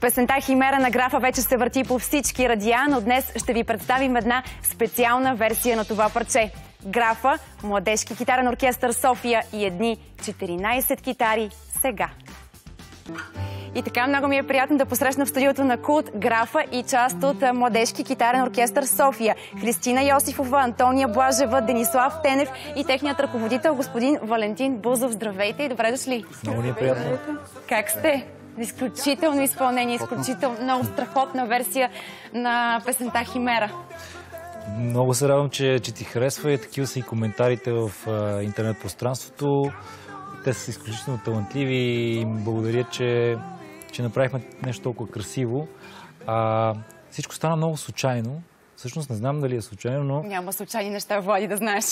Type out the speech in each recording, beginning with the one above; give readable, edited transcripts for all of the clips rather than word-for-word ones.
Песента Химера на Графа вече се върти по всички радиа, но днес ще ви представим една специална версия на това парче. Графа, младежки китарен оркестър София и едни 14 китари сега. И така много ми е приятно да посрещна в студиото на Култ Графа и част от младежки китарен оркестър София. Христина Йосифова, Антония Блажева, Денислав Тенев и техният ръководител господин Валентин Бузов. Здравейте и добре дошли. Много ни е приятно. Как сте? Изключително изпълнение, изключително много страхотна версия на песента Химера. Много се радвам, че ти харесва и такива са и коментарите в интернет пространството. Те са изключително талантливи и им благодаря, че направихме нещо толкова красиво. Всичко стана много случайно. Всъщност не знам дали е случайно, но... Няма случайни неща, Влади, да знаеш.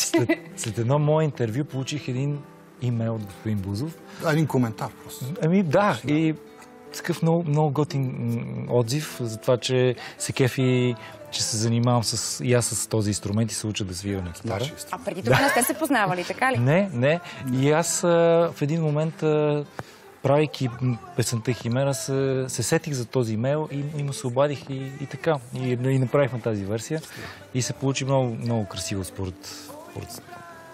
След едно мое интервю получих един имейл от господин Бузов. Един коментар просто. Да, и такъв много готин отзив за това, че се кефи, че се занимавам и аз с този инструмент и се уча да свира на китара. А преди това не сте се познавали, така ли? Не. И аз в един момент, правейки песента Химера, се сетих за този имейл и му се обадих и така. И направихме тази версия. И се получи много красиво според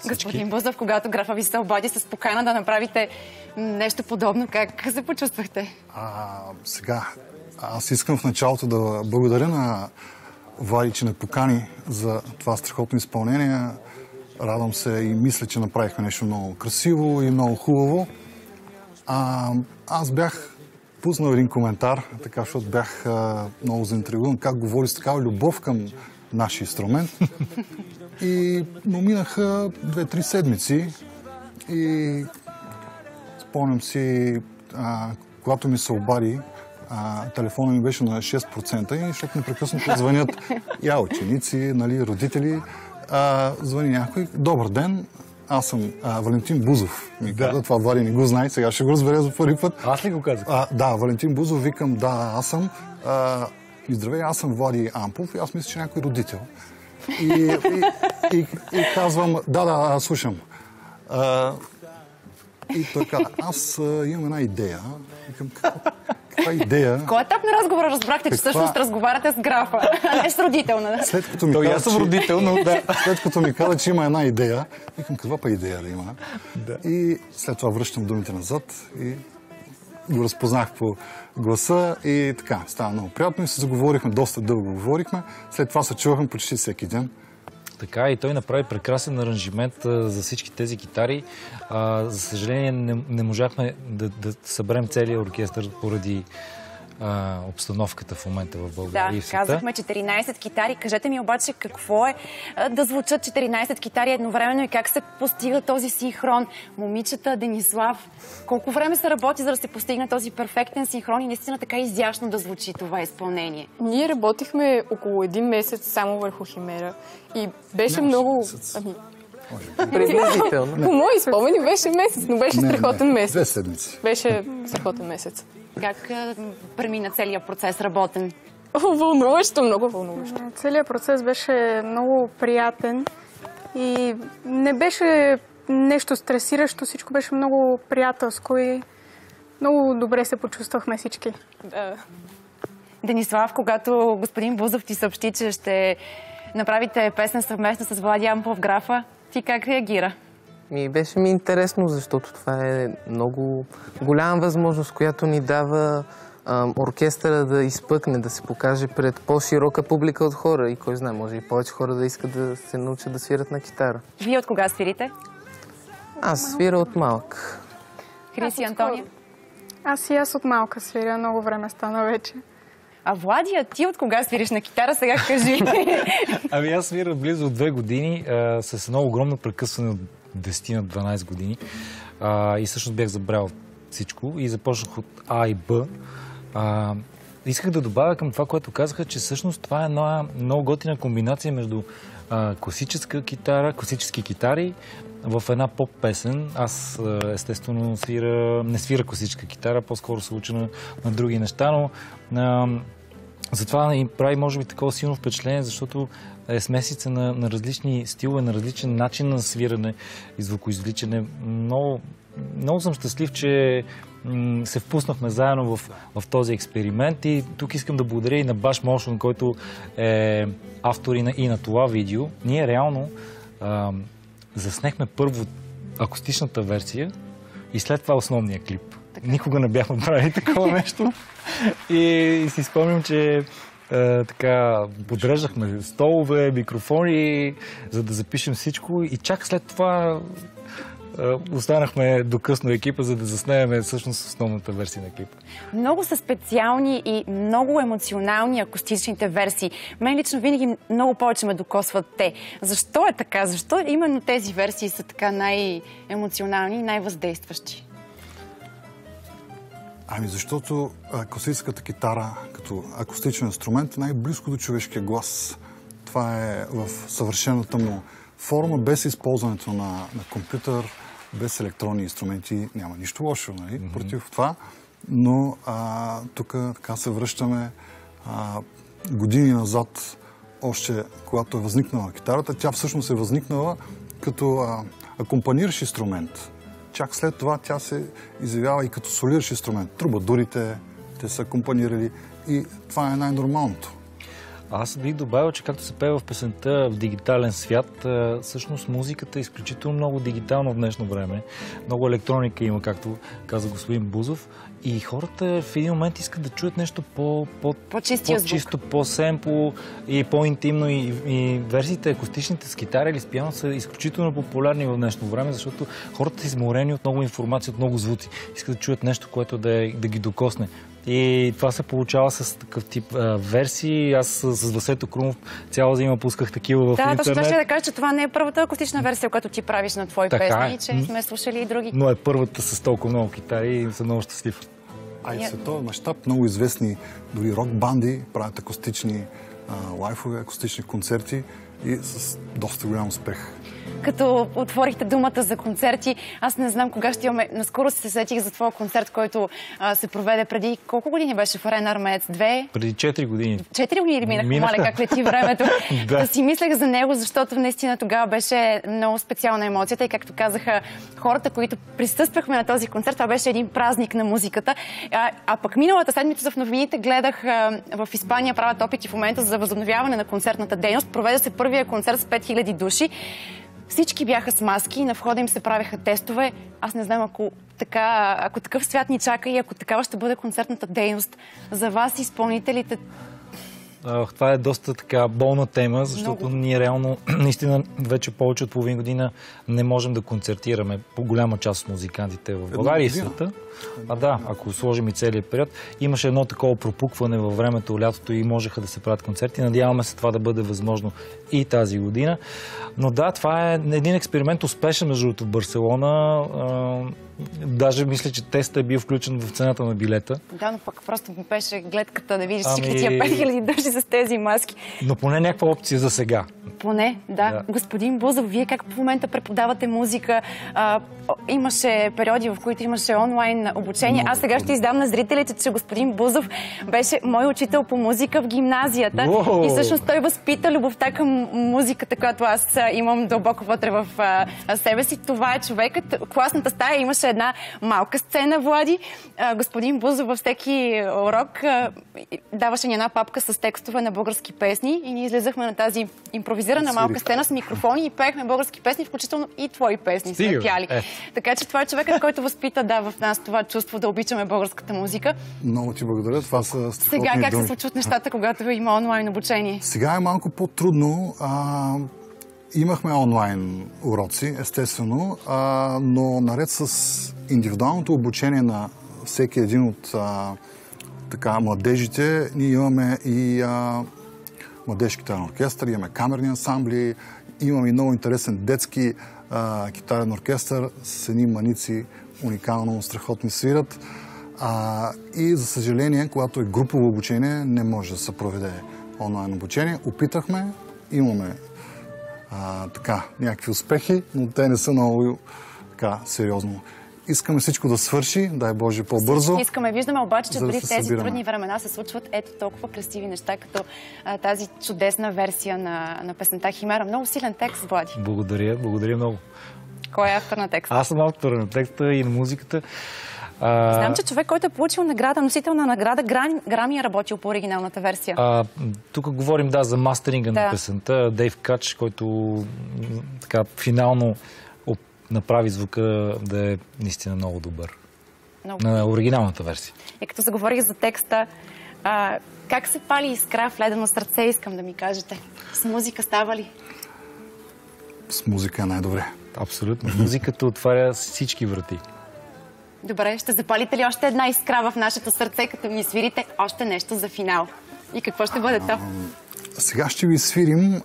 Господин Бузов, когато Графа ви се обади с покана да направите нещо подобно, как се почувствахте? Сега, аз искам в началото да благодаря на Влади, че ме покани за това страхотно изпълнение. Радвам се и мисля, че направихме нещо много красиво и много хубаво. Аз бях пуснал един коментар, така, защото бях много заинтригуван как говори с такава любов към нашия инструмент. Но минаха 2-3 седмици и спомням си, когато ми се обади, телефонът ми беше на 6%, защото непрекъснато звънят ученици, родители. Звъни някой. Добър ден, аз съм Валентин Бузов. Ми каза, това Влади не го знае, сега ще го разбере за първи път. Аз ли го казах? Да, Валентин Бузов, викам, да, аз съм. И здравей, аз съм Влади Ампов и аз мисля, че някой родител. И казвам, да, слушам. И той каза, аз имам една идея. Викам, каква идея? В кой етап на разговора разбрахте, че всъщност разговаряте с Графа, а не с родител? След като ми каза, аз съм родител, но да. След като ми каза, че има една идея, викам, каква па идея да има? Да. И след това връщам думите назад и го разпознах по гласа и така, става много приятно и се заговорихме, доста дълго говорихме. След това се чувахме почти всеки ден. Така, и той направи прекрасен аранжимент за всички тези китари. За съжаление, не можахме да съберем целия оркестър поради обстановката в момента в България и в света. Казахме 14 китари. Кажете ми обаче какво е да звучат 14 китари едновременно и как се постига този синхрон. Момичета, Денислав, колко време се работи, за да се постигне този перфектен синхрон и наистина така изящно да звучи това изпълнение? Ние работихме около един месец само върху Химера и беше много... Приблизително. По мои спомени беше месец, но беше страхотен месец. 2 седмици. Беше страхотен месец. Как премина целият процес работен? Вълнуващо, много вълнуващо. Целият процес беше много приятен и не беше нещо стресиращо, всичко беше много приятелско и много добре се почувствахме всички. Да. Денислав, когато господин Бузов ти съобщи, че ще направите песен съвместно с Влади Ампов Графа, ти как реагира? Беше ми интересно, защото това е много голяма възможност, която ни дава оркестъра да изпъкне, да се покаже пред по-широка публика от хора. И кой знае, може и повече хора да искат да се научат да свират на китара. Вие от кога свирите? Аз свира от малък. Хриси, Антония? Аз от малка свиря, много време стана вече. А Влади, а ти от кога свириш на китара? Сега кажи. Аз свира близо от 2 години с едно огромно прекъсване от 10 на 12 години. И всъщност бях забрал всичко и започнах от А и Б. Исках да добавя към това, което казаха, че всъщност това е една много готина комбинация между класическа китара, класически китари в една поп-песен. Аз естествено не свира класическа китара, по-скоро се уча на други неща, но затова и прави може би такова силно впечатление, защото е смесица на различни стилове, на различен начин на свиране и звукоизвличане. Много съм щастлив, че се впуснахме заедно в този експеримент и тук искам да благодаря и на Баш Motion, който е автор и на това видео. Ние реално заснехме първо акустичната версия и след това основния клип. Никога не бяхме правили такова нещо. И си спомням, че така подреждахме столове, микрофони, за да запишем всичко и чак след това останахме до късно екипа, за да заснемем всъщност основната версия на клипа. Много са специални и много емоционални акустичните версии. Мен лично винаги много повече ме докосват те. Защо е така? Защо именно тези версии са така най-емоционални и най-въздействащи? Ами защото акустическата китара като акустичен инструмент е най-близко до човешкия глас. Това е в съвършената му форма, без използването на компютър, без електронни инструменти. Няма нищо лошо, нали? Против това. Но тук така се връщаме години назад, още когато е възникнала китарата. Тя всъщност е възникнала като акомпаниращ инструмент. Чак след това тя се изявява и като солиращ инструмент. Трубадурите, те са акомпанирали и това е най-нормалното. Аз бих добавил, че както се пее в песента в дигитален свят, всъщност музиката е изключително много дигитална в днешно време. Много електроника има, както каза господин Бузов. И хората в един момент искат да чуят нещо по-чисто, по-семпло и по-интимно. И версиите акустичните с китара или с пиано са изключително популярни в днешно време, защото хората са изморени от много информация, от много звуци. Искат да чуят нещо, което да ги докосне. И това се получава с такъв тип версии. Аз с Васето Крумов цяла зима пусках такива в интернет. Да, точно ще да кажа, че това не е първата акустична версия, която ти правиш на твои песни, че сме слушали и други. Но е първата с толкова много китари и съм много щастлив. А и в световен мащаб много известни дори рок-банди правят акустични лайфове, акустични концерти и с доста голям успех. Като отворихте думата за концерти, аз не знам кога ще имаме. Наскоро се сетих за твоя концерт, който се проведе преди колко години беше в Арена Армеец? 2? Преди 4 години. 4 години минаха? Моля, как лети времето. Да си мислех за него, защото наистина тогава беше много специална емоцията и както казаха хората, които присъствахме на този концерт, това беше един празник на музиката. А пък миналата седмица в новините гледах в Испания правят опити в момента за възобновяване на концертната дейност. Проведе се първия концерт с 5000 души. Всички бяха с маски, на входа им се правеха тестове. Аз не знам, ако такъв свят ни чака и ако такава ще бъде концертната дейност за вас, изпълнителите. Това е доста така болна тема, защото ние реално наистина вече повече от половин година не можем да концертираме по голяма част от музикантите в България и света. Ако сложим и целият период, имаше едно такова пропукване във времето, лятото и можеха да се правят концерти. Надяваме се това да бъде възможно и тази година. Но да, това е един експеримент успешен между другото в Барселона. Даже мисля, че тестът е бил включен в цената на билета. Да, но пък просто беше гледката да видиш всички тия 5000 души с тези маски. Но поне някаква опция за сега. Поне, да. Господин Бузов, вие как в момента преподавате музика? Имаше периоди, в които имаше онлайн обучение. Аз сега ще издам на зрителите, че господин Бузов беше мой учител по музика в гимназията. И всъщност той възпита любовта към музиката, която аз имам дълбоко вътре в себе си. Това е човекът. В класната стая имаше една малка сцена, Влади. Господин Бузов във всеки урок даваше ни една папка с текстове на български песни и ние излизахме на тази импровизирана малка сцена с микрофони и пеехме български песни, включително и твои песни сме пяли. Така че това е човекът, който възпита в нас това чувство да обичаме българската музика. Много ти благодаря. Това са страхотни думи. Сега как се случват нещата, когато има онлайн обучение? Сега е малко по-трудно. Имахме онлайн уроци, естествено, но наред с индивидуалното обучение на всеки един от младежите, ние имаме и младежки китарен оркестър, имаме камерни ансамбли, имаме и много интересен детски китарен оркестър с едни маници, уникално, страхотни свират. И за съжаление, когато е групово обучение, не може да се проведе онлайн обучение. Опитахме, имаме някакви успехи, но те не са много сериозно. Искаме всичко да свърши, дай Боже, по-бързо. Искаме, виждаме обаче, че дори в тези трудни времена се случват ето толкова красиви неща, като тази чудесна версия на песента Химера. Много силен текст, Влади. Благодаря много. Кой е автор на текста? Аз съм автор на текста и на музиката. Знам, че човек, който е получил награда, носител на награда Грами е работил по оригиналната версия. Тук говорим, на мастеринга на песента. Дейв Кач, който така финално направи звука да е наистина много добър. На оригиналната версия. И като заговорих за текста, как се пали искра в ледено сърце, искам да ми кажете? С музика става ли? С музика е най-добре. Абсолютно. Музиката отваря всички врати. Добре, ще запалите ли още една искра в нашето сърце, като ми свирите още нещо за финал? И какво ще бъде то? Сега ще ви свирим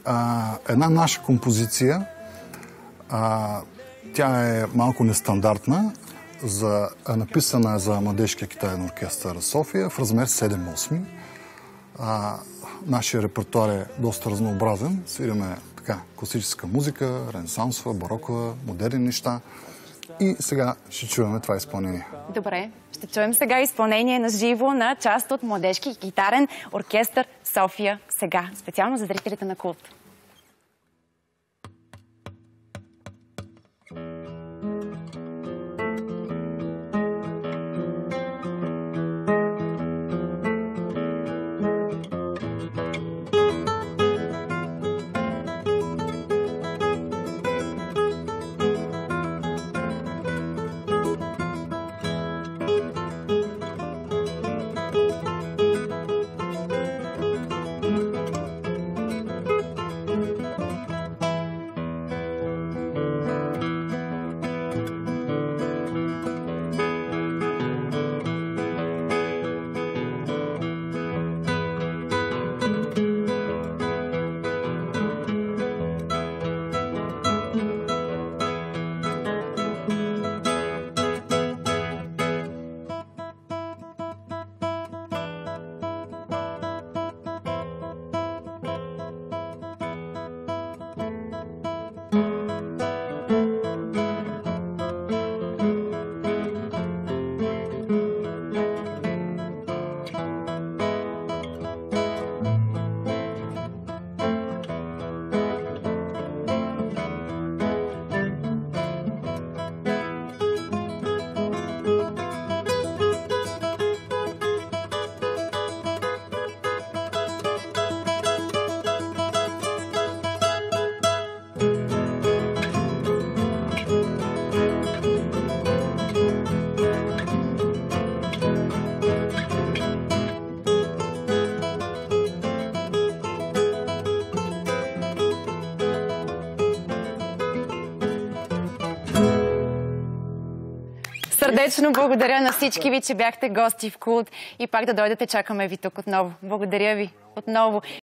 една наша композиция. Тя е малко нестандартна. Написана за Младежкия китаен оркестър София в размер 7/8. Нашия репертуар е доста разнообразен. Свираме така класическа музика, ренесансова, барокова, модерни неща. И сега ще чуваме това изпълнение. Добре, ще чуем сега изпълнение на живо на част от Младежки китарен оркестър София сега. Специално за зрителите на Култ. Сърдечно благодаря на всички ви, че бяхте гости в Култ и пак да дойдете, чакаме ви тук отново. Благодаря ви отново.